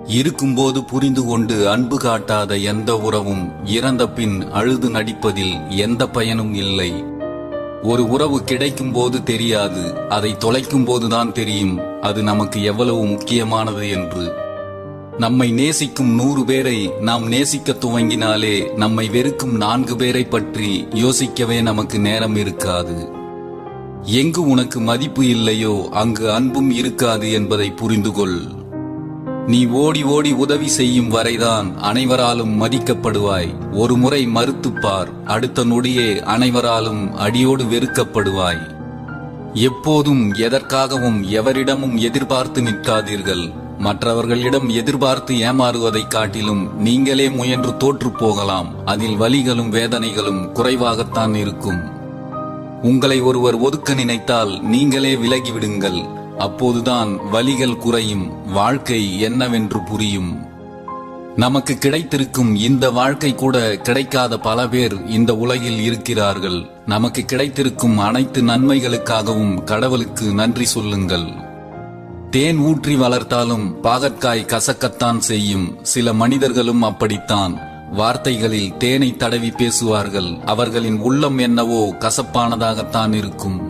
இருக்கும்போது புரிந்து கொண்டு அன்பு காட்டாத எந்த உறவும் இறந்த பின் அழுது நடிப்பதில் எந்த பயனும் இல்லை. ஒரு உறவு கிடைக்கும் போது தெரியாது, அதை தொலைக்கும் போதுதான் தெரியும் அது நமக்கு எவ்வளவு முக்கியமானது என்று. நம்மை நேசிக்கும் 100 பேரை நாம் நேசிக்க துவங்கினாலே நம்மை வெறுக்கும் 4 பேரை பற்றி யோசிக்கவே நமக்கு நேரம் இருக்காது. எங்கு உனக்கு மதிப்பு இல்லையோ அங்கு அன்பும் இருக்காது என்பதை புரிந்து கொள். நீ ஓடி ஓடி உதவி செய்யும் வரைதான் அனைவராலும் மதிக்கப்படுவாய். ஒரு முறை மறுத்துப்பார், அடுத்த நொடியே அனைவராலும் அடியோடு வெறுக்கப்படுவாய். எப்போதும் எதற்காகவும் எவரிடமும் எதிர்பார்த்து நிற்காதீர்கள். மற்றவர்களிடம் எதிர்பார்த்து ஏமாறுவதைக் காட்டிலும் நீங்களே முயன்று தோற்று போகலாம். அதில் வலிகளும் வேதனைகளும் குறைவாகத்தான் இருக்கும். உங்களை ஒருவர் ஒதுக்க நினைத்தால் நீங்களே விலகிவிடுங்கள். அப்போதுதான் வலிகள் குறையும், வாழ்க்கை என்னவென்று புரியும். நமக்கு கிடைத்திருக்கும் இந்த வாழ்க்கை கூட கிடைக்காத பல பேர் இந்த உலகில் இருக்கிறார்கள். நமக்கு கிடைத்திருக்கும் அனைத்து நன்மைகளுக்காகவும் கடவுளுக்கு நன்றி சொல்லுங்கள். தேன் ஊற்றி வளர்த்தாலும் பாகற்காய் கசக்கத்தான் செய்யும். சில மனிதர்களும் அப்படித்தான். வார்த்தைகளில் தேனை தடவி பேசுவார்கள், அவர்களின் உள்ளம் என்னவோ கசப்பானதாகத்தான் இருக்கும்.